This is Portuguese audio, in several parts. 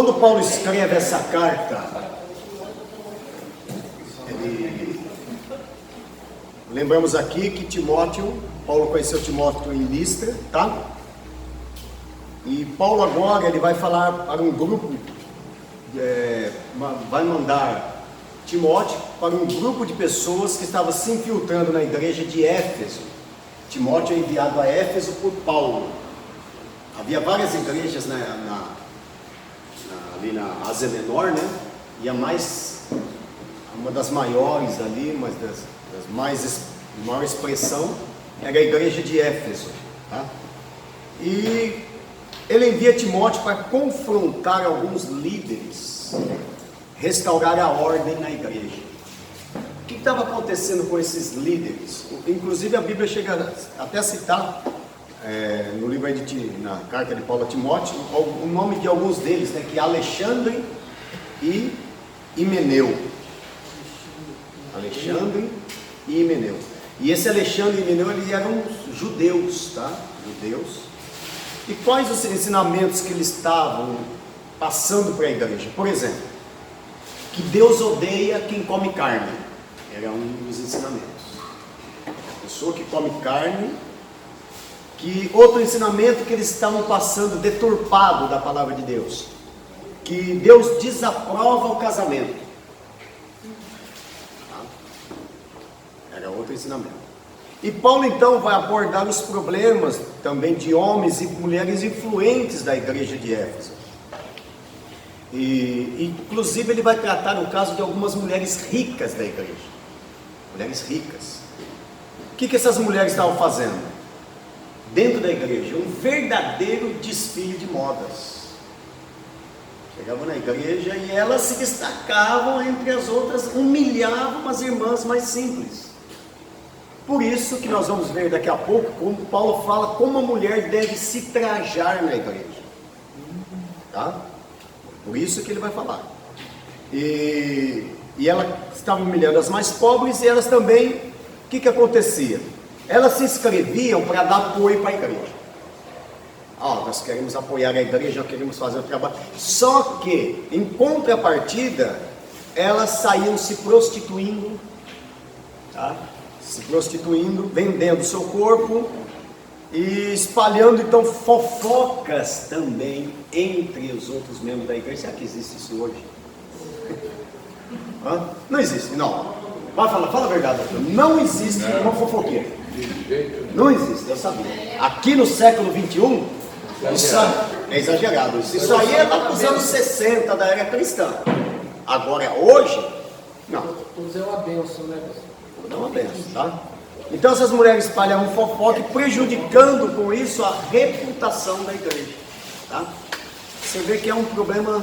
Quando Paulo escreve essa carta, lembramos aqui que Paulo conheceu Timóteo em Listra, tá? E Paulo agora ele vai falar para um grupo, vai mandar Timóteo para um grupo de pessoas que estavam se infiltrando na igreja de Éfeso. Timóteo é enviado a Éfeso por Paulo. Havia várias igrejas ali na Ásia Menor, né? E uma das maiores ali, uma das maior expressão, era a igreja de Éfeso, tá? E ele envia Timóteo para confrontar alguns líderes, restaurar a ordem na igreja. O que estava acontecendo com esses líderes? Inclusive a Bíblia chega até a citar no livro na carta de Paulo a Timóteo o nome de alguns deles, né, que é Alexandre e Himeneu. Alexandre e Himeneu. E esse Alexandre e Himeneu, eles eram judeus, tá? Judeus. E quais os ensinamentos que eles estavam passando para a igreja? Por exemplo, que Deus odeia quem come carne. Era um dos ensinamentos. A pessoa que come carne. Que outro ensinamento que eles estavam passando, deturpado da palavra de Deus, que Deus desaprova o casamento. Era outro ensinamento. E Paulo então vai abordar os problemas também de homens e mulheres influentes da igreja de Éfeso. E inclusive ele vai tratar o caso de algumas mulheres ricas da igreja. Mulheres ricas. O que essas mulheres estavam fazendo? Dentro da igreja, um verdadeiro desfile de modas. Chegavam na igreja e elas se destacavam entre as outras, humilhavam as irmãs mais simples. Por isso que nós vamos ver daqui a pouco, como Paulo fala, como a mulher deve se trajar na igreja. Tá? Por isso que ele vai falar. E ela estava humilhando as mais pobres, e elas também, o que acontecia? Elas se inscreviam para dar apoio para a igreja. Nós queremos apoiar a igreja, nós queremos fazer o trabalho. Só que, em contrapartida, elas saíam se prostituindo, tá? Se prostituindo, vendendo seu corpo e espalhando então fofocas também entre os outros membros da igreja. Será que existe isso hoje? Não existe, não. Fala a verdade, não existe uma fofoqueira. Não existe, eu sabia. Aqui no século XXI, isso é exagerado. Isso aí é lá nos anos 60 da era cristã. Agora, hoje, não. Tudo é uma bênção, né? Tudo é uma bênção, tá? Então essas mulheres espalhavam fofoca, prejudicando com isso a reputação da igreja, tá? Você vê que é um problema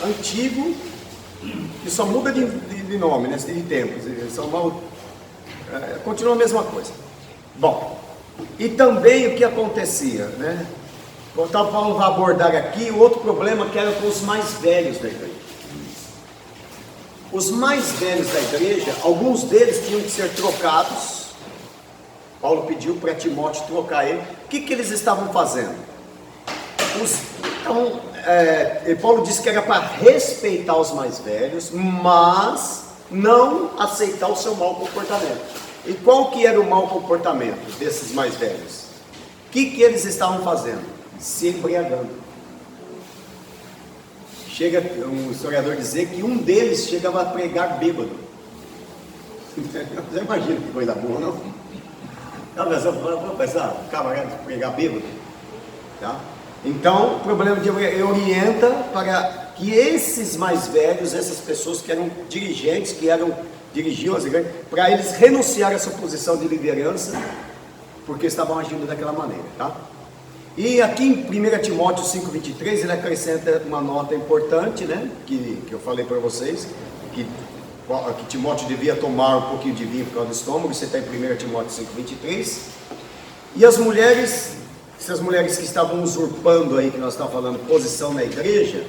antigo, que só muda de nome, né? De tempos. Continua a mesma coisa. Bom, e também o que acontecia, né? O Paulo vai abordar aqui o outro problema, que era com os mais velhos da igreja. Os mais velhos da igreja, alguns deles tinham que ser trocados. Paulo pediu para Timóteo trocar ele. O que eles estavam fazendo? Paulo disse que era para respeitar os mais velhos, mas não aceitar o seu mau comportamento. E qual que era o mau comportamento desses mais velhos? O que eles estavam fazendo? Se embriagando. Chega um historiador dizer que um deles chegava a pregar bêbado. Você imagina que coisa boa, não? Vamos pensar, o camarada pregar bêbado. Tá? Então, o problema de orienta para que esses mais velhos, essas pessoas que eram dirigentes, dirigiam as igrejas, para eles renunciarem a sua posição de liderança, porque estavam agindo daquela maneira, tá? E aqui em 1 Timóteo 5,23, ele acrescenta uma nota importante, né? Que eu falei para vocês, que Timóteo devia tomar um pouquinho de vinho por causa do estômago. Isso está em 1 Timóteo 5,23. E as mulheres, essas mulheres que estavam usurpando aí, que nós estamos falando, posição na igreja,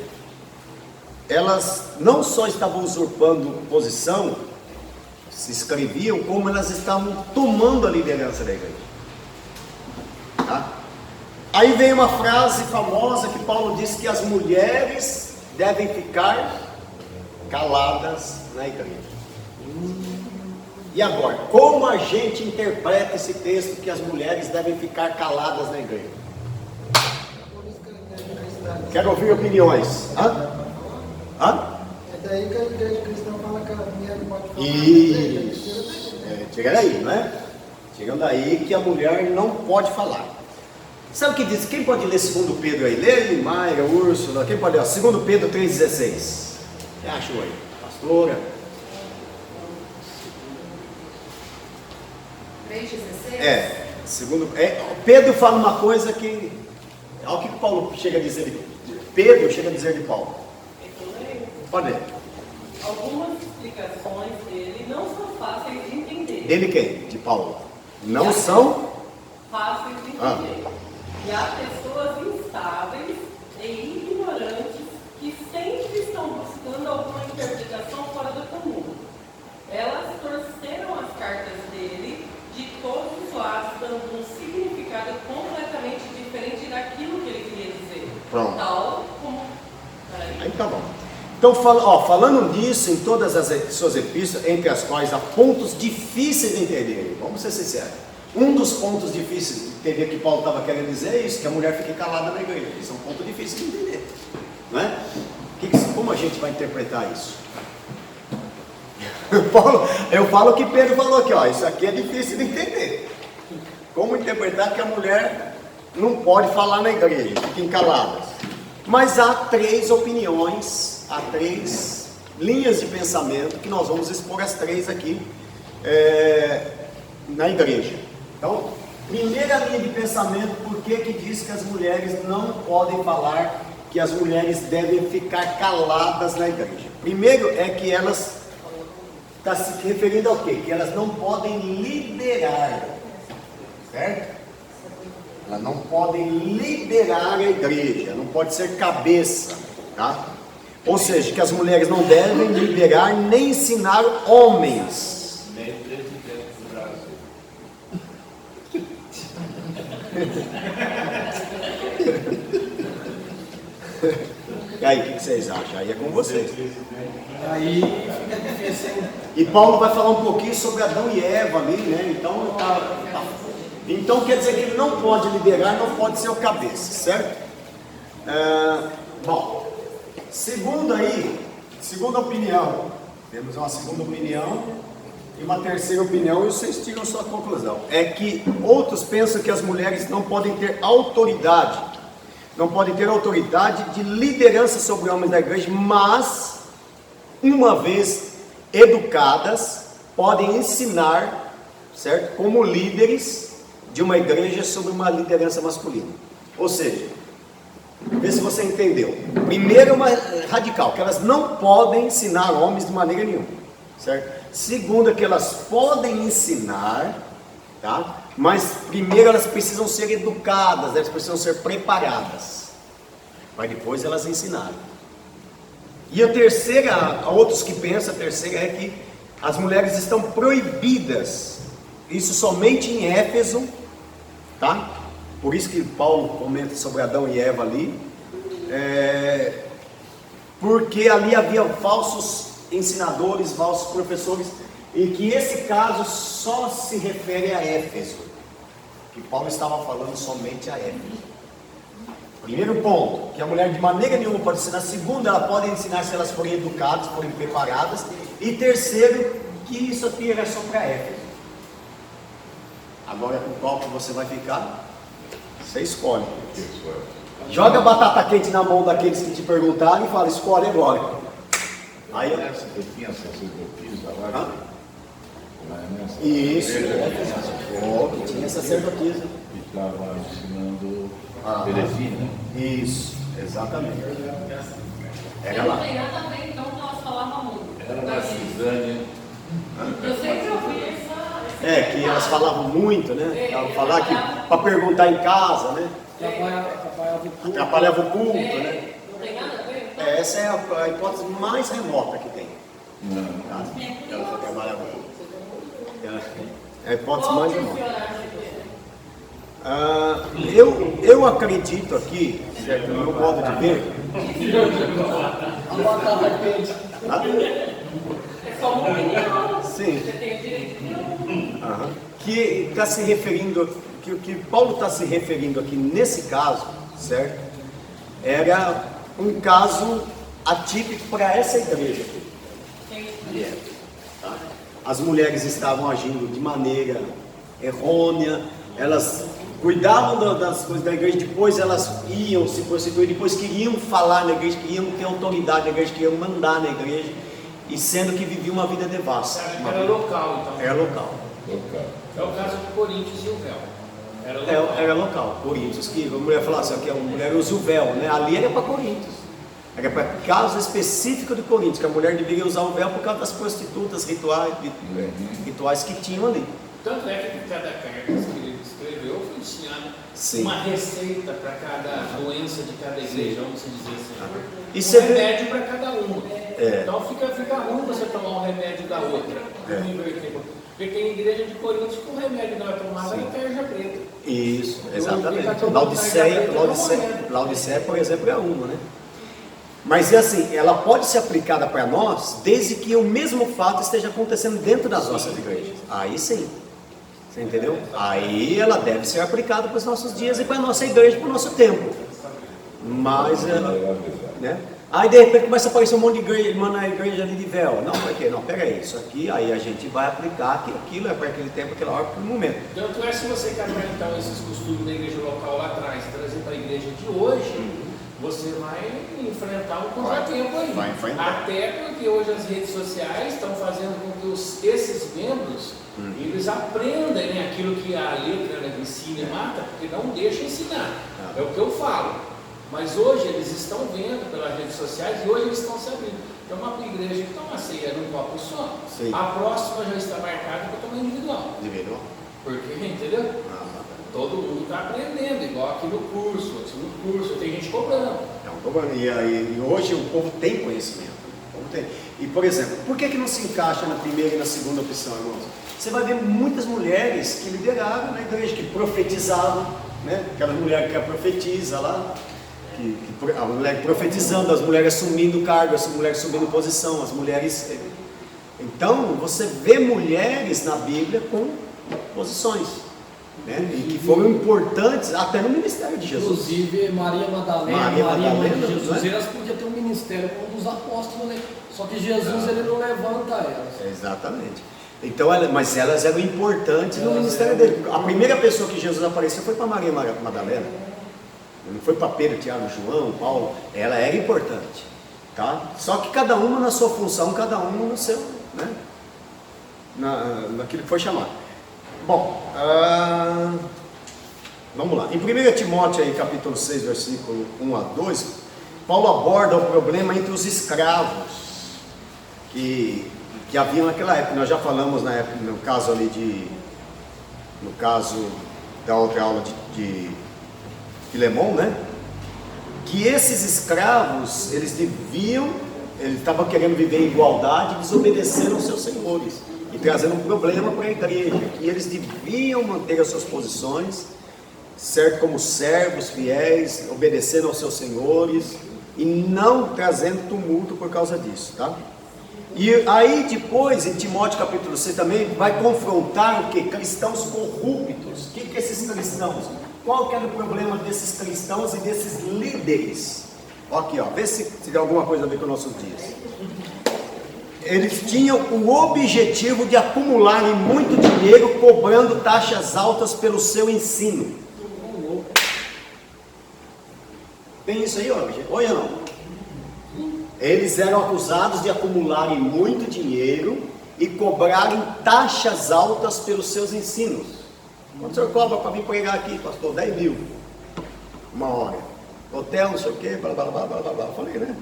elas não só estavam usurpando posição, se inscreviam, como elas estavam tomando a liderança da igreja. Tá? Aí vem uma frase famosa que Paulo disse que as mulheres devem ficar caladas na igreja. E agora, como a gente interpreta esse texto que as mulheres devem ficar caladas na igreja? Quero ouvir opiniões. Hã? É daí que a igreja cristã fala que a mulher não pode falar. Isso. Tira daí, não é? Tirando daí que a mulher não pode falar. Sabe o que diz? Quem pode ler 2 Pedro aí? Lê, Mayra, Úrsula, quem pode ler? 2 Pedro 3,16. O que achou aí? Pastora? 3,16? Pedro fala uma coisa que... Olha o que Paulo chega a dizer de Pedro, chega a dizer de Paulo. Pode ler. Algumas explicações dele não são fáceis de entender. Dele quem? De Paulo. Não são... Fáceis de entender. E há pessoas instáveis e ignorantes que sempre estão buscando alguma interpretação fora do comum. Elas torceram as cartas dele de todos os lados, dando um significado completamente diferente daquilo que ele queria dizer. Pronto. Tal como... Aí tá bom. Então, falando nisso, em todas as suas epístolas, entre as quais há pontos difíceis de entender, vamos ser sinceros. Um dos pontos difíceis de entender que Paulo estava querendo dizer é isso, que a mulher fique calada na igreja. Isso é um ponto difícil de entender, não é? Como a gente vai interpretar isso? Eu falo o que Pedro falou aqui, ó, isso aqui é difícil de entender. Como interpretar que a mulher não pode falar na igreja, fiquem caladas. Mas há 3 opiniões, há 3 linhas de pensamento que nós vamos expor as 3 aqui na igreja. Então, primeira linha de pensamento, por que diz que as mulheres não podem falar, que as mulheres devem ficar caladas na igreja? Primeiro é que elas, está se referindo ao quê? Que elas não podem liderar, certo? Elas não podem liderar a igreja, não pode ser cabeça, tá? Ou seja, que as mulheres não devem liderar nem ensinar homens. Nem presidente do Brasil. E aí, o que vocês acham? Aí é com vocês. Aí fica difícil. E Paulo vai falar um pouquinho sobre Adão e Eva ali, né? Então quer dizer que ele não pode liderar, não pode ser o cabeça, certo? Bom, segunda opinião. Temos uma segunda opinião e uma terceira opinião, e vocês tiram sua conclusão. É que outros pensam que as mulheres não podem ter autoridade, de liderança sobre homens da igreja, mas, uma vez educadas, podem ensinar, certo? Como líderes de uma igreja sobre uma liderança masculina. Ou seja, vê se você entendeu. Primeiro é uma radical, que elas não podem ensinar homens de maneira nenhuma, certo? Segundo é que elas podem ensinar, tá? Mas primeiro elas precisam ser educadas, elas precisam ser preparadas, mas depois elas ensinarem. E a terceira, há outros que pensam, a terceira é que as mulheres estão proibidas, isso somente em Éfeso, tá? Por isso que Paulo comenta sobre Adão e Eva ali, porque ali havia falsos ensinadores, falsos professores, e que esse caso só se refere a Éfeso, que Paulo estava falando somente a Éfeso. Primeiro ponto, que a mulher de maneira nenhuma pode ensinar. Segundo, ela pode ensinar se elas forem educadas, forem preparadas. E terceiro, que isso aqui era só para Éfeso. Agora com qual que você vai ficar? Você escolhe. Joga batata quente na mão daqueles que te perguntaram e fala, escolhe agora. Aí eu... Eu tinha sacerdotisa lá. Isso, que tinha sacerdotisa. Que estava ensinando Teresina. Isso, exatamente. Era Não lá. tem nada a ver então que elas falavam muito. Era na Cisânia. Eu sempre ouvi essa... Que elas falavam muito, né? Ela falava que para perguntar em casa, né? Atrapalhava o culto, né? Não tem nada a ver? Essa é a hipótese mais remota que tem. Não. Ela só trabalhava com culto. É a hipótese mais remota. Eu acredito aqui, certo, no meu modo de ver, A batata quente. É só uma opinião. Sim. Você tem o direito de não. Aham. Que está se referindo, que o que Paulo está se referindo aqui nesse caso, certo? Era um caso atípico para essa igreja aqui. Tá? As mulheres estavam agindo de maneira errônea, elas cuidavam das coisas da igreja, depois elas iam se prostituir, depois queriam falar na igreja, queriam ter autoridade na igreja, queriam mandar na igreja, e sendo que viviam uma vida devassa. Você acha que era local, então? Era local. É o caso de Coríntios e o véu. Era local. Era local, Coríntios, que a mulher falava assim, que a mulher usa o véu, né? Ali era para Coríntios. Era para caso específico de Coríntios, que a mulher deveria usar o véu por causa das prostitutas rituais que tinham ali. Tanto é que cada carta que ele escreveu foi ensinando uma receita para cada doença de cada igreja, vamos dizer assim. E um remédio para cada uma. É. Então fica ruim você tomar um remédio da outra. Porque tem igreja de Coríntios que o remédio que ela tomava era tarja preta. Isso, exatamente. Laodiceia, por exemplo, é uma, né? Mas é assim, ela pode ser aplicada para nós desde que o mesmo fato esteja acontecendo dentro das nossas igrejas. Aí sim. Você entendeu? Aí ela deve ser aplicada para os nossos dias e para a nossa igreja, para o nosso tempo. Mas, né? Aí de repente começa a aparecer um monte de igreja, irmã na igreja ali de véu. Não, por quê? Não, peraí, isso aqui, aí a gente vai aplicar que aquilo é para aquele tempo, aquela hora, para o momento. Tanto é, se você captar então esses costumes da igreja local lá atrás, trazer para a igreja de hoje, você vai enfrentar um contratempo aí. Vai enfrentar. Até porque hoje as redes sociais estão fazendo com que esses membros, eles aprendem, né, aquilo que a letra ensina e mata, porque não deixa ensinar. É o que eu falo. Mas hoje eles estão vendo pelas redes sociais e hoje eles estão sabendo. Tem uma igreja que toma ceia num copo só, sim. A próxima já está marcada para tomar individual. Individual? Porque, entendeu? Todo mundo está aprendendo, igual aqui no curso, tem gente cobrando. E hoje o povo tem conhecimento. O povo tem. E, por exemplo, por que não se encaixa na primeira e na segunda opção, irmãos? Você vai ver muitas mulheres que lideraram na igreja, que profetizavam, né? Aquela mulher que profetiza lá, a mulher profetizando, as mulheres assumindo cargo, as mulheres assumindo posição, as mulheres... Então, você vê mulheres na Bíblia com posições, né? E que foram importantes até no ministério de Jesus. Inclusive Maria Madalena, mãe de Jesus, elas podiam ter um ministério como dos apóstolos, né? Só que Jesus ele não levanta elas. Exatamente. Então, mas elas eram importantes no ministério dele. A primeira pessoa que Jesus apareceu foi para Maria Madalena. Não foi para Pedro, Tiago, João, Paulo. Ela era importante, tá? Só que cada uma na sua função, cada uma no seu, né? Naquilo que foi chamado. Bom, vamos lá. Em 1 Timóteo, aí, capítulo 6, versículo 1 a 2, Paulo aborda o problema entre os escravos que haviam naquela época. Nós já falamos na época, no caso da outra aula de Filemão, né? Que esses escravos, eles estavam querendo viver em igualdade e desobedeceram aos seus senhores e trazendo um problema para a igreja, que eles deviam manter as suas posições, certo, como servos fiéis, obedecendo aos seus senhores e não trazendo tumulto por causa disso, tá? E aí depois, em Timóteo capítulo 6 também, vai confrontar o que? Cristãos corruptos. O que esses cristãos? Qual que era o problema desses cristãos e desses líderes? Aqui, ó, vê se tem alguma coisa a ver com os nossos dias. Eles tinham o objetivo de acumularem muito dinheiro cobrando taxas altas pelo seu ensino. Tem isso aí, ó, olha não. Eles eram acusados de acumularem muito dinheiro e cobrarem taxas altas pelos seus ensinos. Quanto o senhor cobra para vir pregar aqui, pastor? 10 mil. Uma hora. Hotel, não sei o quê, blá blá blá blá blá. Falei, né?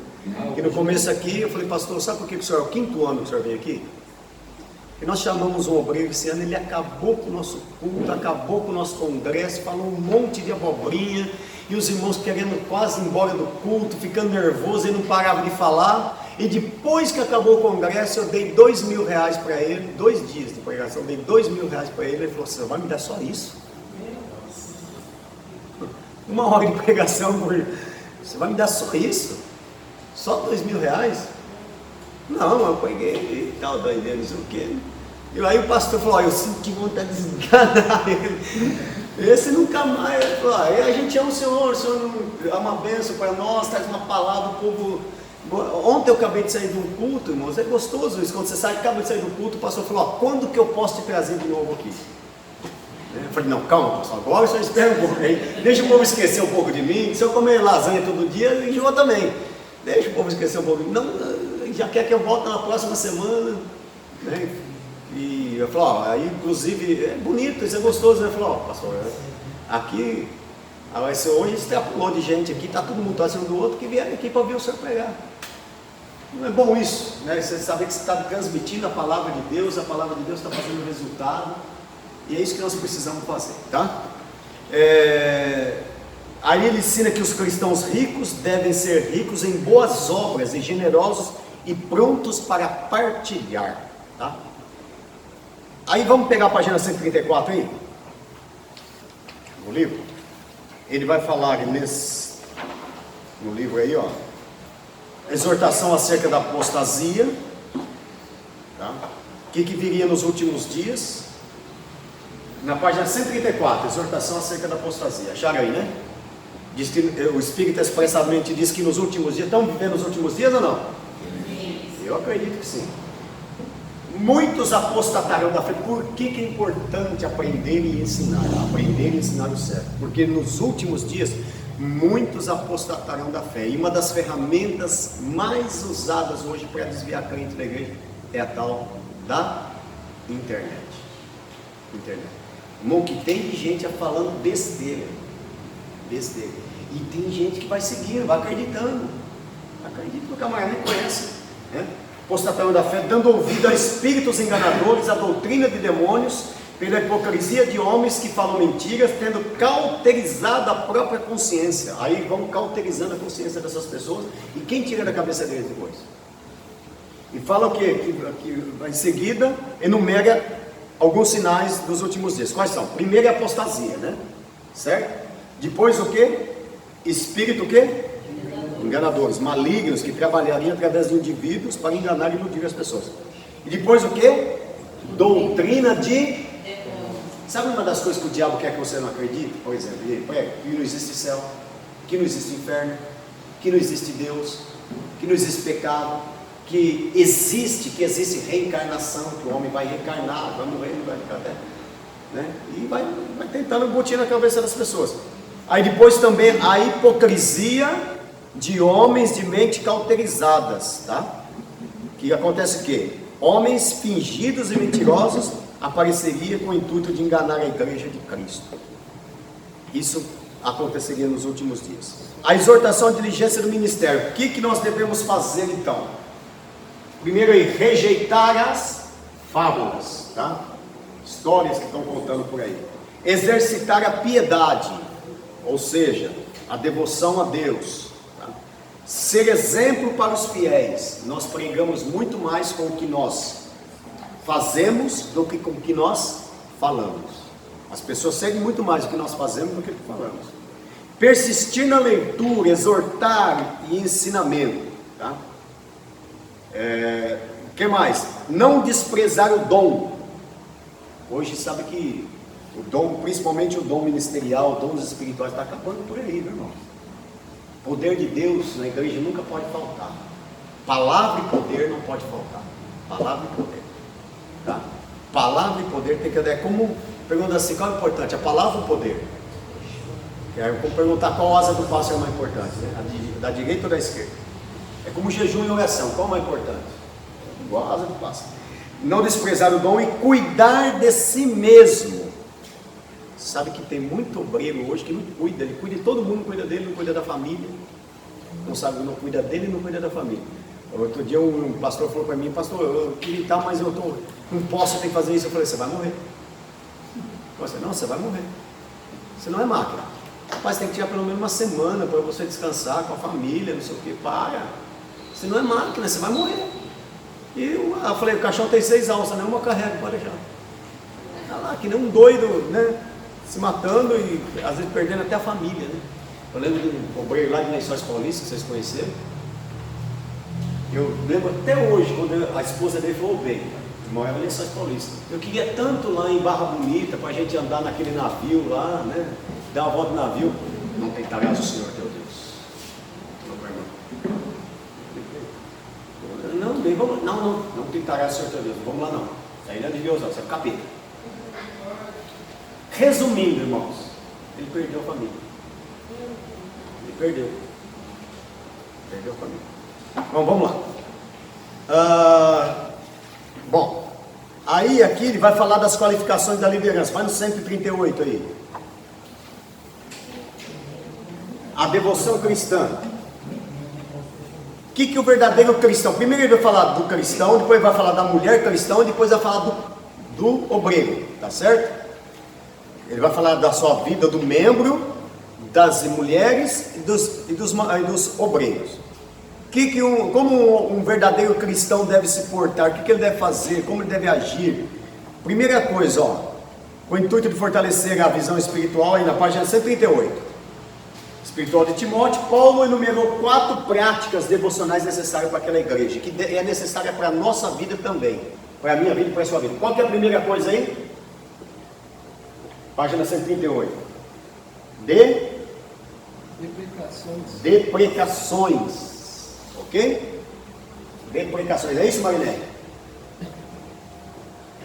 E no começo aqui, eu falei, pastor, sabe por que o senhor é o 5º ano que o senhor vem aqui? Porque nós chamamos um obreiro esse ano, ele acabou com o nosso culto, acabou com o nosso congresso, falou um monte de abobrinha, e os irmãos querendo quase ir embora do culto, ficando nervosos, ele não parava de falar. E depois que acabou o congresso, eu dei R$2.000 para ele, 2 dias de pregação, eu dei R$2.000 para ele, ele falou assim, você vai me dar só isso? 1 hora de pregação por Você vai me dar só isso? Só R$2.000? Não, eu peguei e tal, doideira, não sei o quê. E aí o pastor falou, eu senti vontade de enganar ele. Esse nunca mais. Ele falou, a gente ama o Senhor é uma bênção para nós, traz uma palavra, o povo. Ontem eu acabei de sair de um culto, irmãos, é gostoso isso, quando você acaba de sair do culto, o pastor falou, quando que eu posso te trazer de novo aqui? Eu falei, não, calma, pastor, agora só espera um pouco aí, deixa o povo esquecer um pouco de mim, se eu comer lasanha todo dia, enjoa também, deixa o povo esquecer um pouco de mim, não, já quer que eu volte na próxima semana, né? E eu falei, aí inclusive, é bonito, isso é gostoso, né? Eu falei, pastor, aqui, hoje extrapolou de gente aqui, está todo mundo assim um do outro, que vieram aqui para ver o senhor pregar. Não é bom isso, né? Você saber que você está transmitindo a palavra de Deus está fazendo resultado, e é isso que nós precisamos fazer, tá? Aí ele ensina que os cristãos ricos devem ser ricos em boas obras, e generosos e prontos para partilhar, tá? Aí vamos pegar a página 134 aí, no livro. Ele vai falar no livro aí, ó, exortação acerca da apostasia, tá? O que viria nos últimos dias. Na página 134, exortação acerca da apostasia. Acharam aí, né? Diz que o Espírito expressamente diz que nos últimos dias, estão vivendo os últimos dias ou não? Eu acredito que sim. Muitos apostatarão da fé. Por que é importante aprender e ensinar? Aprender e ensinar o certo. Porque nos últimos dias, muitos apostatarão da fé. E uma das ferramentas mais usadas hoje para desviar crente da igreja é a tal da internet. Irmão, que tem de gente falando besteira. E tem gente que vai seguindo, vai acreditando. Acredita que o camarada nem conhece, né? Apostatarão da fé, dando ouvido a espíritos enganadores, a doutrina de demônios, pela hipocrisia de homens que falam mentiras, tendo cauterizado a própria consciência. Aí vão cauterizando a consciência dessas pessoas, e quem tira da cabeça deles depois? E fala o quê? Que em seguida enumera alguns sinais dos últimos dias. Quais são? Primeiro é a apostasia, né? Certo? Depois o quê? Espírito o quê? Enganadores, malignos, que trabalhariam através de indivíduos para enganar e iludir as pessoas. E depois o que? Doutrina de... Sabe uma das coisas que o diabo quer que você não acredite? Por exemplo, que não existe céu, que não existe inferno, que não existe Deus, que não existe pecado, que existe reencarnação, que o homem vai reencarnar, vai morrer, não vai ficar até, né? E vai tentando botar na cabeça das pessoas. Aí depois também a hipocrisia de homens de mente cauterizadas, tá? Que acontece o quê? Homens fingidos e mentirosos apareceria com o intuito de enganar a igreja de Cristo. Isso aconteceria nos últimos dias. A exortação à diligência do ministério. O que nós devemos fazer então? Primeiro aí, rejeitar as fábulas, tá? Histórias que estão contando por aí. Exercitar a piedade, ou seja, a devoção a Deus. Ser exemplo para os fiéis. Nós pregamos muito mais com o que nós fazemos do que com o que nós falamos. As pessoas seguem muito mais o que nós fazemos do que o que falamos. Persistir na leitura, exortar e ensinamento, tá? O que mais? Não desprezar o dom. Hoje sabe que o dom, principalmente o dom ministerial, dons espirituais, está acabando por aí, meu irmão. O poder de Deus na igreja nunca pode faltar. Palavra e poder não pode faltar. Palavra e poder, tá? Palavra e poder tem que andar. É como pergunta assim, qual é o importante? A palavra ou o poder? É como perguntar qual asa do pássaro é mais importante, né? Da direita ou da esquerda? É como jejum e oração, qual é mais importante? Igual a asa do pássaro. Não desprezar o dom e cuidar de si mesmo. Sabe que tem muito obreiro hoje que não cuida, ele cuida de todo mundo, não cuida dele, não cuida da família, não sabe, não cuida dele, não cuida da família. Outro dia um pastor falou para mim, pastor, eu queria estar, mas eu não posso, ter que fazer isso. Eu falei, você vai morrer. Eu falei, não, você vai morrer. Você não é máquina. Rapaz, tem que tirar pelo menos uma semana para você descansar com a família, não sei o que, para. Você não é máquina, você vai morrer. E eu falei, o caixão tem 6 alças, nenhuma carrega, pode deixar. Tá lá, que nem um doido, né? Se matando e às vezes perdendo até a família, né? Eu lembro de um obreiro lá de Lençóis Paulista, que vocês conheceram. Eu lembro até hoje, quando a esposa dele falou bem, eu morava em Lençóis Paulista. Eu queria tanto lá em Barra Bonita, para a gente andar naquele navio lá, né? Dar uma volta no navio. Não tentarás o Senhor teu Deus. Não, bem, vamos, não tentarás o Senhor teu Deus. Vamos lá não. Isso aí não é de Deus, não, isso é capeta. Resumindo, irmãos, ele perdeu a família. Ele perdeu. Perdeu a família. Bom, vamos lá. Bom, aí aqui ele vai falar das qualificações da liderança. Vai no 138 aí. A devoção cristã. O que o verdadeiro cristão? Primeiro ele vai falar do cristão, depois ele vai falar da mulher cristã, e depois vai falar do obreiro, tá certo? Ele vai falar da sua vida, do membro, das mulheres e dos obreiros. Como um verdadeiro cristão deve se portar, o que ele deve fazer, como ele deve agir. Primeira coisa, com o intuito de fortalecer a visão espiritual, aí na página 138. Espiritual de Timóteo, Paulo enumerou 4 práticas devocionais necessárias para aquela igreja, que é necessária para a nossa vida também, para a minha vida e para a sua vida. Qual que é a primeira coisa aí? Página 138. Deprecações. Ok? Deprecações. É isso, Marilene?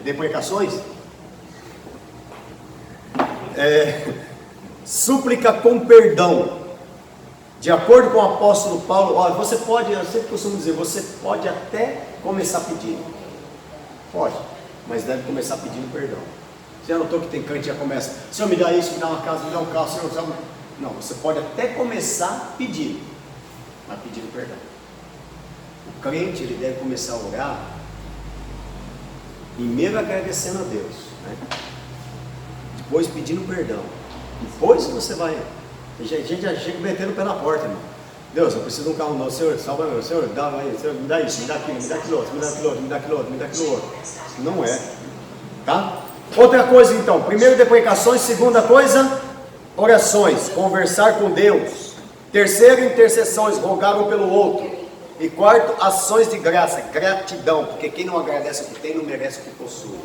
Deprecações? Súplica com perdão. De acordo com o apóstolo Paulo, você pode, eu sempre costumo dizer, você pode até começar pedindo. Pode, mas deve começar pedindo perdão. Você notou que tem crente que já começa, Senhor, me dá isso, me dá uma casa, me dá um carro, Senhor, sabe? Não, você pode até começar pedindo, mas pedindo perdão. O crente, ele deve começar a orar, primeiro agradecendo a Deus, né? Depois pedindo perdão. Depois você vai. A gente já chega metendo o pé na porta, irmão. Deus, eu preciso de um carro novo. Senhor, salva meu. Senhor, Senhor, me dá isso, me dá aquilo, me dá aquilo outro, me dá aquilo outro, me dá aquilo outro, me dá aquilo outro. Não é. Tá? Outra coisa então. Primeiro, deprecações. Segunda coisa, orações. Conversar com Deus. Terceiro, intercessões. Rogar um pelo outro. E quarto, ações de graça. Gratidão. Porque quem não agradece o que tem, não merece o que possui.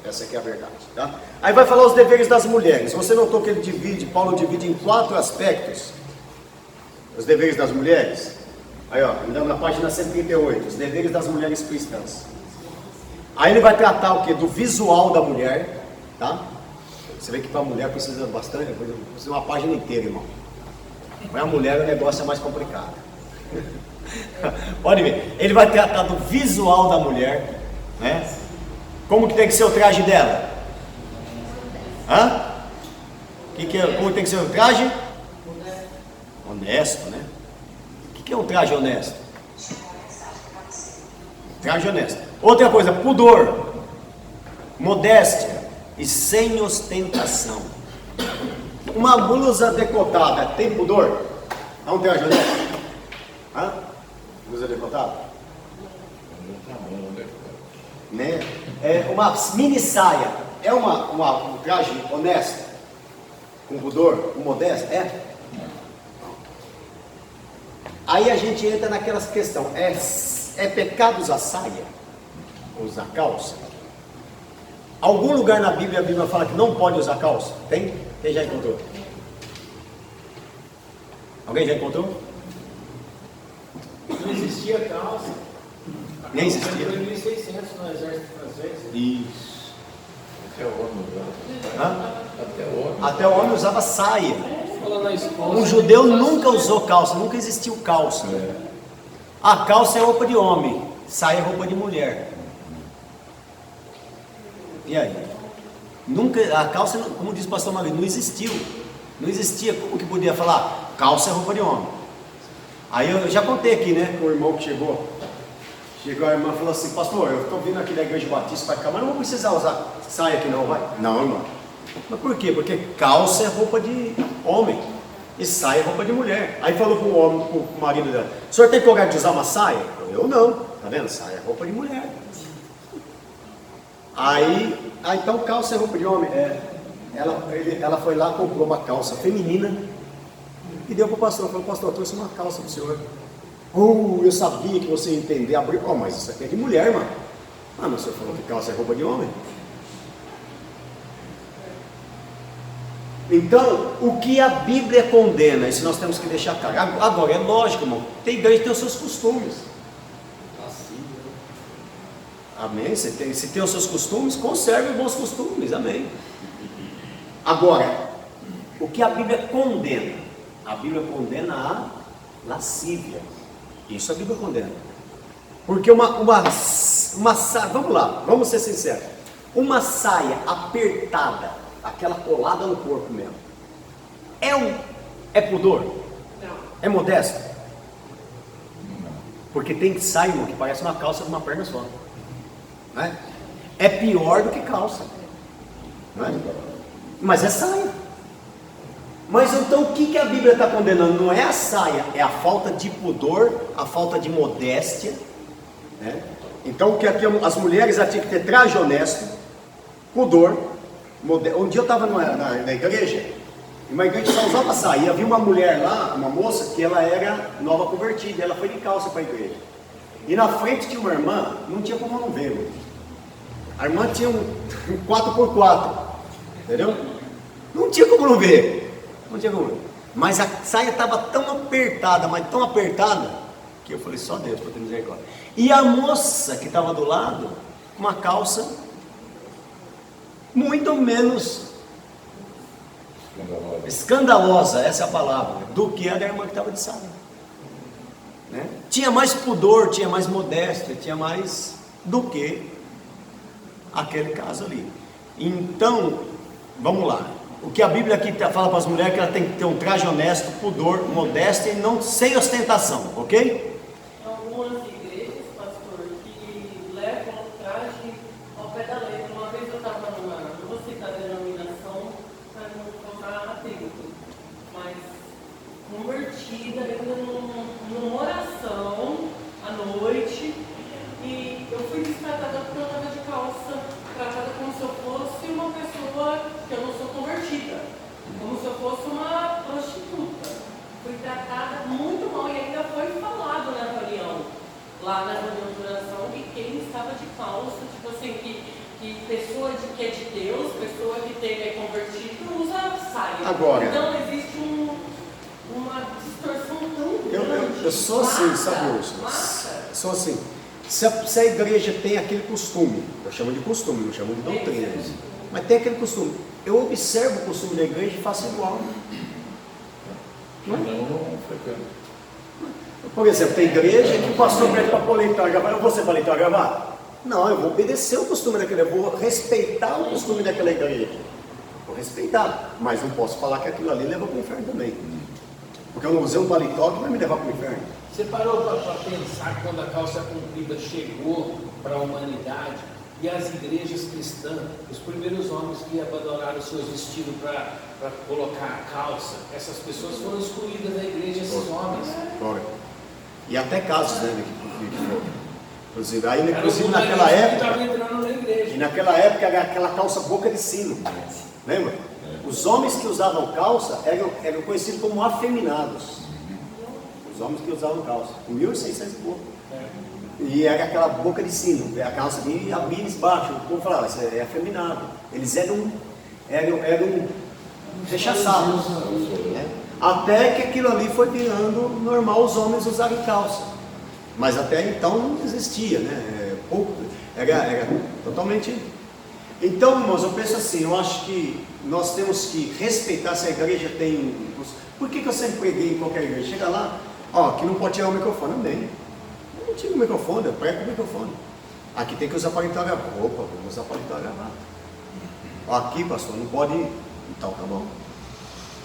Essa aqui é a verdade, tá? Aí vai falar os deveres das mulheres. Você notou que Paulo divide em 4 aspectos os deveres das mulheres? Aí, andando na página 138, os deveres das mulheres cristãs. Aí ele vai tratar o que? Do visual da mulher, tá? Você vê que para a mulher precisa bastante, precisa uma página inteira, irmão. Para a mulher o negócio é mais complicado. Pode ver. Ele vai tratar do visual da mulher, né? Como que tem que ser o traje dela? Como tem que ser o traje? Honesto, né? O que é um traje honesto? Traje honesto. Outra coisa, pudor, modéstia e sem ostentação. Uma blusa decotada tem pudor? É um traje honesto? Blusa decotada? Né? Uma mini saia é um traje honesto, com pudor, com modéstia? Aí a gente entra naquela questão, é pecado usar saia? Usar calça? Algum lugar na Bíblia a Bíblia fala que não pode usar calça? Tem? Quem já encontrou? Alguém já encontrou? Não existia calça. Nem existia. Foi em 1600 no exército francês. Isso. Até o homem usava. Até o homem usava saia. Na escola, Um judeu nunca usou calça, nunca existiu calça. A calça é roupa de homem, saia é roupa de mulher. E aí? Nunca, a calça, como diz o pastor Marinho, não existiu. Não existia. Como que podia falar? Calça é roupa de homem. Aí eu já contei aqui, né, com o irmão que chegou. Chegou a irmã e falou assim, pastor, eu estou vindo aqui da igreja batista para cá, mas não vou precisar usar saia aqui não, vai? Não, irmão. Mas por quê? Porque calça é roupa de homem e saia é roupa de mulher. Aí falou para o homem, para o marido dela, o senhor tem coragem de usar uma saia? Eu não, tá vendo? Saia é roupa de mulher. Aí, então calça é roupa de homem. Ela foi lá, comprou uma calça feminina E deu para o pastor, falou, pastor, eu trouxe uma calça para o senhor. Eu sabia que você ia entender, abriu, mas isso aqui é de mulher, mano. Mas o senhor falou que calça é roupa de homem. Então, o que a Bíblia condena, isso nós temos que deixar claro. Agora, é lógico, irmão, tem igreja que tem os seus costumes. Amém? Se tem os seus costumes, conserve os bons costumes, amém. Agora, o que a Bíblia condena? A Bíblia condena a lascívia. Isso a Bíblia condena. Porque uma saia, vamos lá, vamos ser sinceros. Uma saia apertada, aquela colada no corpo mesmo, é pudor? Não. É modesto? Porque tem saia, irmão, que parece uma calça de uma perna só. Não é? É pior do que calça. Não é? Mas é saia. Mas então o que a Bíblia está condenando? Não é a saia, é a falta de pudor, a falta de modéstia, né? Então o que aqui as mulheres já tinham que ter traje honesto, pudor, modéstia. Um dia eu estava na igreja, e uma igreja só usava saia. Havia uma mulher lá, uma moça, que ela era nova convertida, ela foi de calça para a igreja. E na frente tinha uma irmã, não tinha como não ver, mano. A irmã tinha um 4x4, entendeu? Não tinha como não ver. Não tinha como ver. Mas a saia estava tão apertada, mas tão apertada, que eu falei, só Deus para ter misericórdia. E a moça que estava do lado, uma calça muito menos escandalosa, essa é a palavra, do que a da irmã que estava de saia. Né? Tinha mais pudor, tinha mais modéstia, tinha mais do que aquele caso ali. Então, vamos lá. O que a Bíblia aqui fala para as mulheres é que ela tem que ter um traje honesto, pudor, modéstia e não sem ostentação, ok? Algumas igrejas, pastor, que levam o traje ao pé da letra. Uma vez eu estava não vou citar a denominação para não falar atento, mas convertida ainda numa oração à noite, e eu fui destratada porque eu estava de calça, tratada como se eu fosse uma pessoa que eu não sou convertida, como se eu fosse uma prostituta. Fui tratada muito mal e ainda foi falado na reunião, lá na reunião de oração, que quem estava de calça, tipo assim, que pessoa que é de Deus, pessoa que é convertida, usa saia. Agora, então existe uma distorção tão grande. Eu sou assim, sabe, Úrsula? Sou assim. Se a igreja tem aquele costume, eu chamo de costume, não chamo de doutrina, mas tem aquele costume, eu observo o costume da igreja e faço igual. Não frequento. Por exemplo, tem igreja que o pastor pede para pôr leitor a gravata. Eu vou ser para leitor a gravata? Não, eu vou obedecer o costume daquela, eu vou respeitar o costume daquela igreja. Vou respeitar, mas não posso falar que aquilo ali leva para o inferno também. Porque eu não usei um paletó que vai me levar para o inferno. Você parou para pensar quando a calça comprida chegou para a humanidade e as igrejas cristãs, os primeiros homens que abandonaram os seus vestidos para colocar a calça, essas pessoas foram excluídas da igreja, esses homens. Fora. E até casos, né, que foram. Inclusive naquela época, entrando na igreja. e naquela época era aquela calça boca de sino. Lembra? Os homens que usavam calça eram conhecidos como afeminados. Os homens que usavam calça, em 1600 e pouco. E era aquela boca de sino, a calça de abis baixo. O povo falava, isso é afeminado. Eles eram rechaçados. Né? Até que aquilo ali foi virando normal os homens usarem calça. Mas até então não existia, né? Era totalmente. Então, irmãos, eu penso assim, eu acho que nós temos que respeitar se a igreja tem. Por que eu sempre preguei em qualquer igreja? Chega lá, que não pode tirar o microfone, amém. Eu não tiro o microfone, eu prego o microfone. Aqui tem que usar paletó a gravata. Opa, vamos usar paletó a gravata. Aqui, pastor, não pode. Então, tá bom.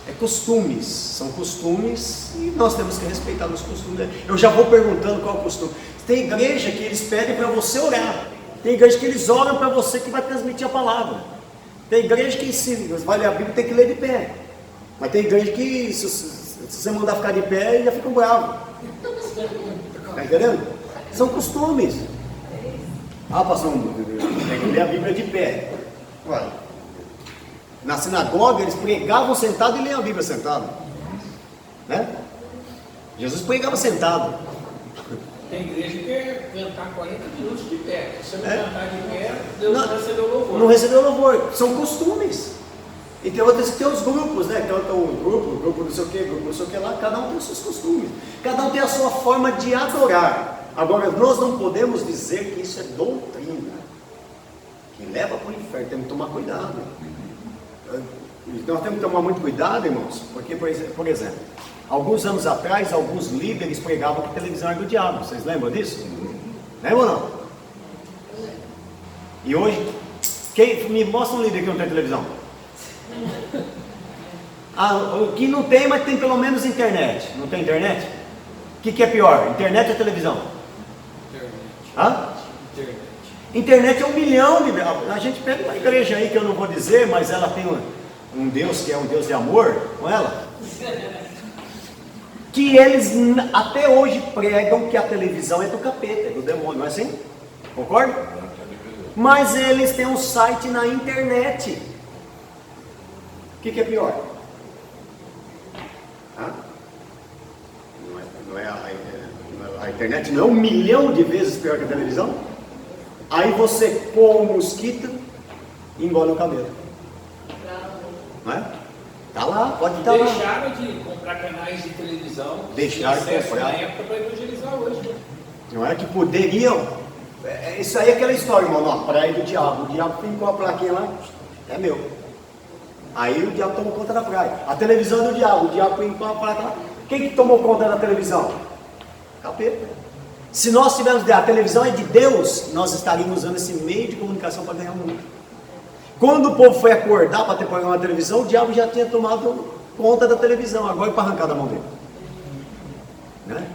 É costumes, são costumes e nós temos que respeitar os costumes. Eu já vou perguntando qual é o costume. Tem igreja que eles pedem para você orar. Tem igreja que eles oram para você que vai transmitir a palavra. Tem igreja que ensina, vai ler a Bíblia, tem que ler de pé. Mas tem igreja que se você mandar ficar de pé, eles já ficam bravos. Está entendendo? São costumes. Pastor, tem que ler a Bíblia de pé. Olha, na sinagoga eles pregavam sentado e liam a Bíblia sentado. Jesus pregava sentado. Tem igreja que quer cantar 40 minutos de pé. Se você não cantar de pé, Deus não recebeu louvor. Não recebeu louvor. São costumes. E tem outros que tem os grupos, né? Canta um grupo não sei o que, grupo não sei o que lá. Cada um tem os seus costumes. Cada um tem a sua forma de adorar. Agora, nós não podemos dizer que isso é doutrina. Que leva para o inferno. Temos que tomar cuidado. Nós temos que tomar muito cuidado, irmãos. Porque, por exemplo, alguns anos atrás, alguns líderes pregavam que a televisão era do diabo. Vocês lembram disso? Lembram ou não? E hoje, quem me mostra um líder que não tem televisão? O que não tem, mas tem pelo menos internet. Não tem internet? O que é pior? Internet ou televisão? Internet é 1 milhão de... A gente pega uma igreja aí que eu não vou dizer, mas ela tem um Deus que é um Deus de amor com ela. Que eles até hoje pregam que a televisão é do capeta, é do demônio, não é assim? Concorda? Mas eles têm um site na internet. O que é pior? A internet não é 1 milhão de vezes pior que a televisão? Aí você pôr um mosquito e engole o cabelo. Não é? Tá lá, pode estar lá. Deixaram de comprar canais de televisão. Deixaram de comprar. Na época para evangelizar hoje. Não é que poderiam. Isso aí é aquela história, irmão. A praia do diabo. O diabo fincou a plaquinha lá, é meu. Aí o diabo tomou conta da praia. A televisão é do diabo. O diabo fincou a placa lá. Quem que tomou conta da televisão? Capeta. Se nós tivermos a televisão é de Deus, nós estaríamos usando esse meio de comunicação para ganhar muito. Quando o povo foi acordar para ter programa na televisão, o diabo já tinha tomado conta da televisão, agora é para arrancar da mão dele. Né?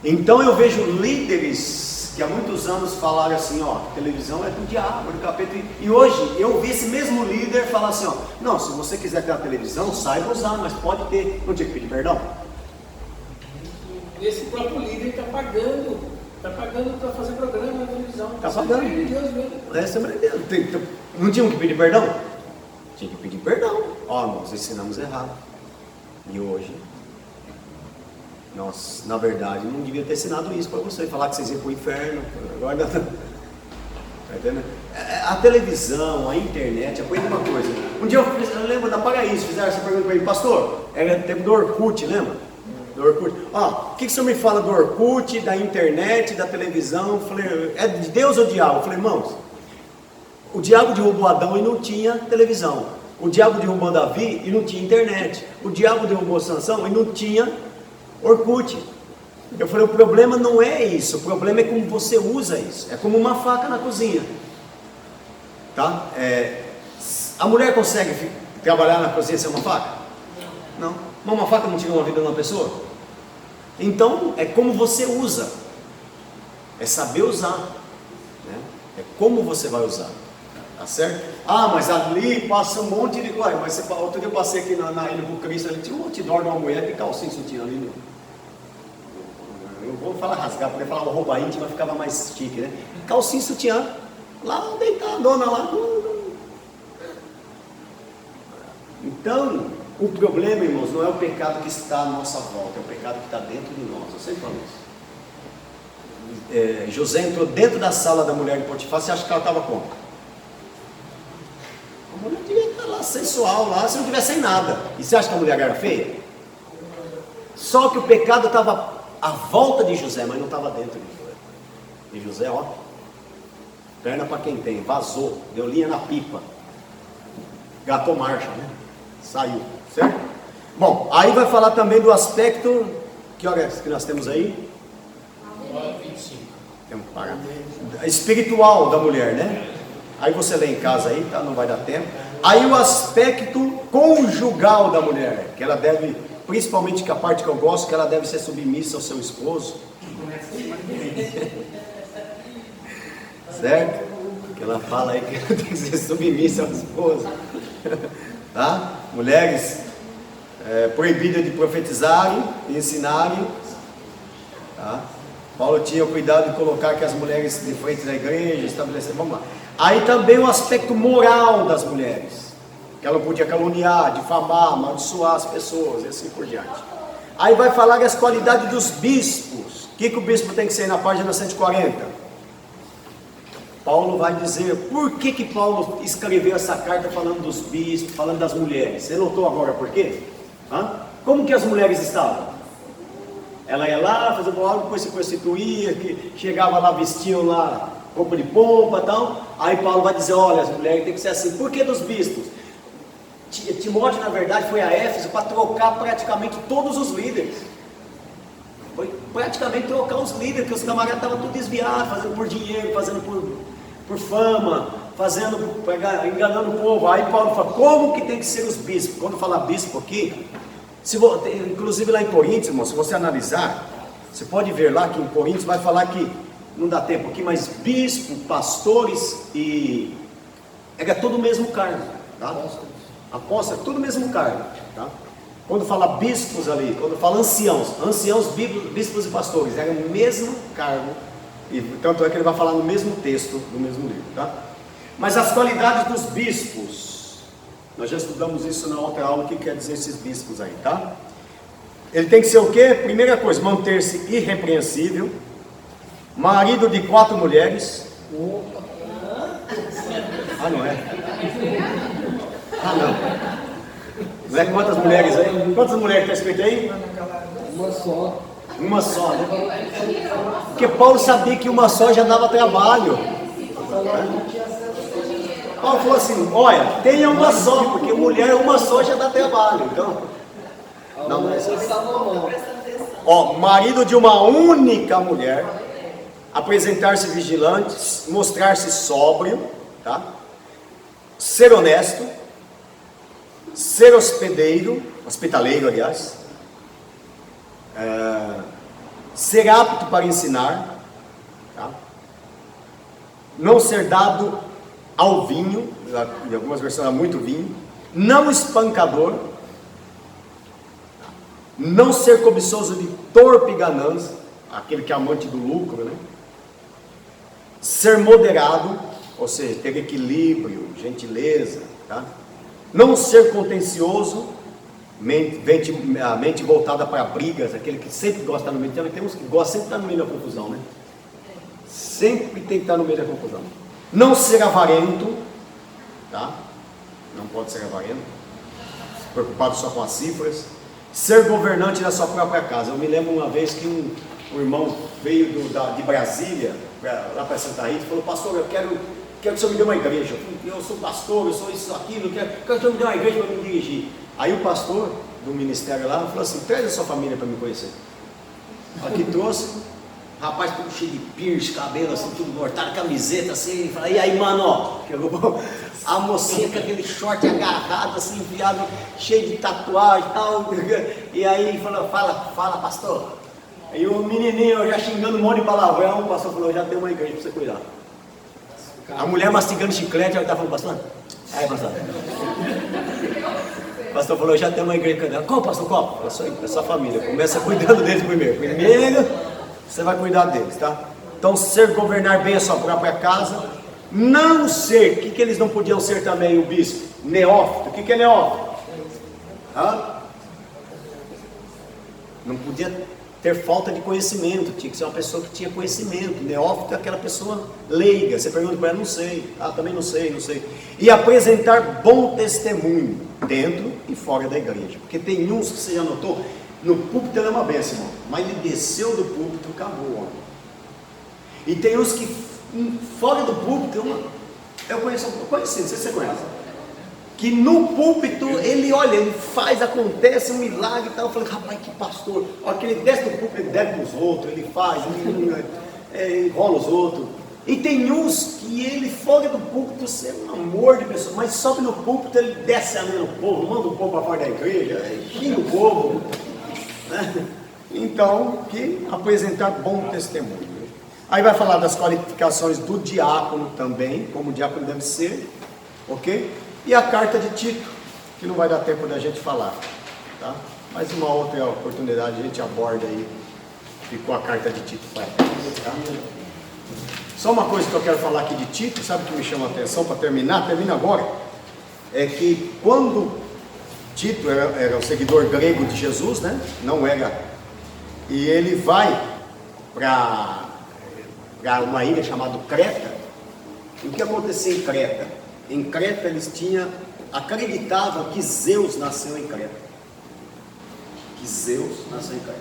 Então eu vejo líderes que há muitos anos falaram assim, ó, televisão é do diabo, é do capeta. E hoje eu vi esse mesmo líder falar assim, ó, não, se você quiser ter a televisão, saiba usar, mas pode ter, não tinha que pedir perdão. Esse próprio líder está pagando para fazer programa na televisão. Está pagando. Essa é Deus. Não tinham que pedir perdão? Tinha que pedir perdão. Ó, nós ensinamos errado. E hoje, nós, na verdade, não devia ter ensinado isso para vocês. Falar que vocês iam para o inferno. Agora, tá entendendo? A televisão, a internet, é uma coisa. Um dia eu lembro da Paraíso, fizeram essa pergunta para ele, pastor, era tempo do Orkut, lembra? Do Orkut. O que o senhor me fala do Orkut, da internet, da televisão? Eu falei, é de Deus ou diabo? Eu falei, irmãos, o diabo derrubou Adão e não tinha televisão. O diabo derrubou Davi e não tinha internet. O diabo derrubou Sansão e não tinha Orkut. Eu falei, o problema não é isso, o problema é como você usa isso. É como uma faca na cozinha. Tá? A mulher consegue trabalhar na cozinha sem uma faca? Não. Mas uma faca não tira uma vida de uma pessoa? Então, é como você usa. É saber usar. Né? É como você vai usar. Tá certo? Mas ali passa um monte de coisa. Mas outro dia eu passei aqui na Ilha do Cristo, ali tinha um outdoor de uma mulher de calcinha sutiã ali. Eu vou falar rasgar, porque falar roupa íntima ficava mais chique, né? Calcinha sutiã. Lá onde está a dona lá. Então, o problema, irmãos, não é o pecado que está à nossa volta, é o pecado que está dentro de nós. Eu sempre falo isso. José entrou dentro da sala da mulher de Potifar. Você acha que ela estava como? A mulher devia estar lá sensual, lá, se não tivesse sem nada. E você acha que a mulher era feia? Só que o pecado estava à volta de José, mas não estava dentro de José. E José, ó, perna para quem tem, vazou, deu linha na pipa, gatou marcha, né? Saiu, certo? Bom, aí vai falar também do aspecto, que horas que nós temos aí? 25. Temos que parar. Espiritual da mulher, né? Aí você lê em casa aí, tá? Não vai dar tempo. Aí o aspecto conjugal da mulher, que ela deve, principalmente que a parte que eu gosto, que ela deve ser submissa ao seu esposo. Certo? Que ela fala aí que ela tem que ser submissa ao esposo. Tá? Mulheres proibidas de profetizarem e ensinarem. Tá? Paulo tinha o cuidado de colocar que as mulheres de frente da igreja, estabelecer. Vamos lá. Aí também o aspecto moral das mulheres, que ela podia caluniar, difamar, amaldiçoar as pessoas e assim por diante. Aí vai falar as qualidades dos bispos. O que o bispo tem que ser na página 140? Paulo vai dizer, por que Paulo escreveu essa carta falando dos bispos, falando das mulheres? Você notou agora por quê? Como que as mulheres estavam? Ela ia lá, fazia algo, depois se prostituía, que chegava lá, vestiam lá roupa de pompa e tal. Aí Paulo vai dizer, olha, as mulheres têm que ser assim. Por que dos bispos? Timóteo, na verdade, foi a Éfeso para trocar praticamente todos os líderes. Foi praticamente trocar os líderes, que os camaradas estavam tudo desviados, fazendo por dinheiro, fazendo por fama, enganando o povo. Aí Paulo fala, como que tem que ser os bispos? Quando fala bispo aqui, inclusive lá em Coríntios, irmão, se você analisar, você pode ver lá que em Coríntios vai falar que, não dá tempo aqui, mas bispo, pastores e... é tudo o mesmo cargo, tá? Apóstolo, tudo o mesmo cargo, tá? Quando fala bispos ali, quando fala anciãos, bispos e pastores, é o mesmo cargo, e tanto é que ele vai falar no mesmo texto, no mesmo livro, tá? Mas as qualidades dos bispos, nós já estudamos isso na outra aula, o que quer dizer esses bispos aí, tá? Ele tem que ser o quê? Primeira coisa, manter-se irrepreensível, marido de 4 mulheres. Não é? Não. Não é quantas mulheres aí? Quantas mulheres está escrito aí? Uma só. Uma só, né? Porque Paulo sabia que uma só já dava trabalho. Paulo falou assim, olha, tenha uma só, porque mulher uma só já dá trabalho. Então, não é assim. Marido de uma única mulher, apresentar-se vigilante, mostrar-se sóbrio, tá? Ser honesto, ser hospitaleiro, aliás, ser apto para ensinar, tá? Não ser dado ao vinho, em algumas versões há muito vinho, não espancador, não ser cobiçoso de torpe ganância, aquele que é amante do lucro, né? Ser moderado, ou seja, ter equilíbrio, gentileza, tá? Não ser contencioso, mente voltada para brigas, aquele que sempre gosta de estar no meio, tem uns que gostam sempre de estar no meio da confusão, né? Sempre tem que estar no meio da confusão. Não ser avarento, tá? Não pode ser avarento, preocupado só com as cifras. Ser governante da sua própria casa. Eu me lembro uma vez que um irmão veio de Brasília, lá para Santa Rita, e falou, pastor, eu quero que o senhor me dê uma igreja. Eu sou pastor, eu sou isso, aquilo, quero que o senhor me dê uma igreja para me dirigir. Aí o pastor do ministério lá falou assim, traz a sua família para me conhecer. Aqui trouxe, rapaz tudo cheio de piercing, cabelo assim, tudo cortado, camiseta assim, e aí mano, ó, a mocinha com aquele short agarrado assim, enfiado, cheio de tatuagem e tal, e aí falou, fala pastor. Aí o menininho já xingando um monte de palavrão, o pastor falou, já tem uma igreja para você cuidar. A mulher mastigando chiclete, ela tá falando, pastor, aí pastor. O pastor falou, já tem uma igreja para cuidar. Qual pastor, qual? É sua família, começa cuidando deles primeiro. Primeiro, você vai cuidar deles, tá? Então, governar bem a sua própria casa, não ser, o que eles não podiam ser também, o bispo? Neófito. O que é neófito? Não podia ter falta de conhecimento, tinha que ser uma pessoa que tinha conhecimento. Neófito é aquela pessoa leiga, você pergunta para ela, não sei, também não sei. E apresentar bom testemunho, dentro e fora da igreja, porque tem uns que você já notou, no púlpito ele é uma bênção, irmão, mas ele desceu do púlpito, acabou, ó. E tem uns que fora do púlpito, eu conheço, não sei se você conhece, que no púlpito ele acontece um milagre e tal. Eu falei, rapaz, que pastor, olha que ele desce do púlpito, ele deve para os outros, ele faz, ele enrola os outros. E tem uns que ele fora do púlpito, você é um amor de pessoa, mas sobe no púlpito, ele desce a lei no povo, manda o povo para fora da igreja, xinga o povo. Então, que apresentar bom testemunho. Aí vai falar das qualificações do diácono também, como o diácono deve ser, ok? E a carta de Tito, que não vai dar tempo da gente falar, tá? Mas uma outra oportunidade a gente aborda aí, ficou a carta de Tito para tá? Só uma coisa que eu quero falar aqui de Tito, sabe o que me chama a atenção para termina agora? É que quando Tito era o seguidor grego de Jesus, né? Não era. E ele vai para uma ilha chamada Creta. E o que acontecia em Creta? Em Creta eles acreditavam que Zeus nasceu em Creta. Que Zeus nasceu em Creta.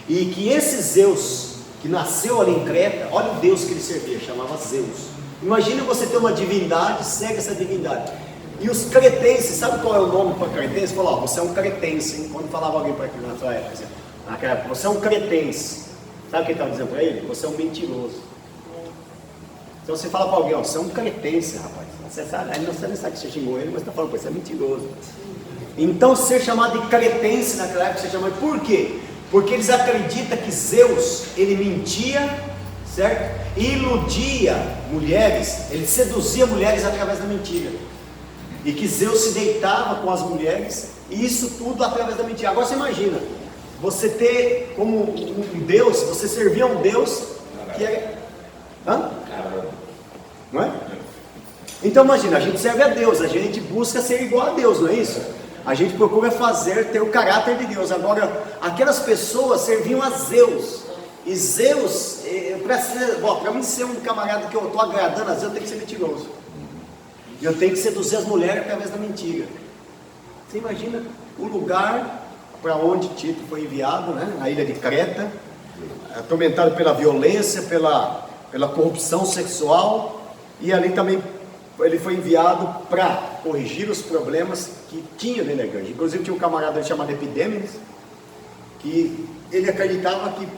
E que esse Zeus que nasceu ali em Creta, olha o Deus que ele servia, chamava Zeus. Imagina você ter uma divindade, segue essa divindade. E os cretenses, sabe qual é o nome para cretense? Falou, você é um cretense, hein? Quando falava alguém para aquilo na sua época, naquela época, você é um cretense. Sabe o que ele estava dizendo para ele? Você é um mentiroso. Então você fala para alguém, você é um cretense, rapaz. Você sabe, aí você não sabe que você xingou ele, mas está falando, você é mentiroso. Então ser chamado de cretense naquela época, você chama, por quê? Porque eles acreditam que Zeus, ele mentia, certo? E iludia mulheres, ele seduzia mulheres através da mentira. E que Zeus se deitava com as mulheres, e isso tudo através da mentira. Agora você imagina, você ter como um Deus, você servir a um Deus que é... Hã? Não é? Então imagina, a gente serve a Deus, a gente busca ser igual a Deus, não é isso? A gente procura ter o caráter de Deus. Agora, aquelas pessoas serviam a Zeus. E Zeus, para mim ser um camarada que eu estou agradando a Zeus, eu tenho que ser mentiroso. E eu tenho que seduzir as mulheres através da mentira. Você imagina o lugar para onde Tito foi enviado, né? Na ilha de Creta, atormentado pela violência, pela corrupção sexual, e ali também ele foi enviado para corrigir os problemas que tinha dentro da igreja. Inclusive tinha um camarada chamado Epidêmenes, que ele acreditava que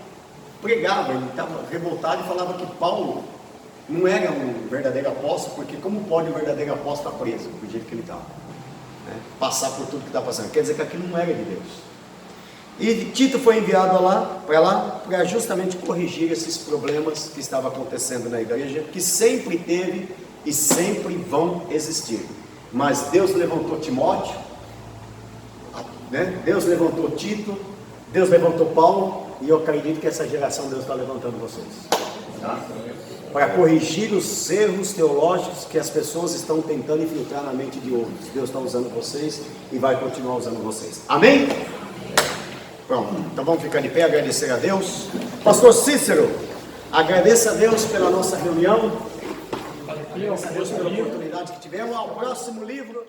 pregava, ele estava revoltado e falava que Paulo não era um verdadeiro apóstolo, porque como pode um verdadeiro apóstolo estar preso do jeito que ele estava, né? Passar por tudo que está passando, quer dizer que aquilo não era de Deus. E Tito foi enviado para justamente corrigir esses problemas que estavam acontecendo na igreja, que sempre teve e sempre vão existir. Mas Deus levantou Timóteo, né? Deus levantou Tito, Deus levantou Paulo, e eu acredito que essa geração Deus está levantando vocês, tá? Para corrigir os erros teológicos que as pessoas estão tentando infiltrar na mente de outros. Deus está usando vocês e vai continuar usando vocês. Amém? Pronto, então vamos ficar de pé, agradecer a Deus. Pastor Cícero, agradeça a Deus pela nossa reunião. Agradeça a Deus pela oportunidade que tivemos. Ao próximo livro.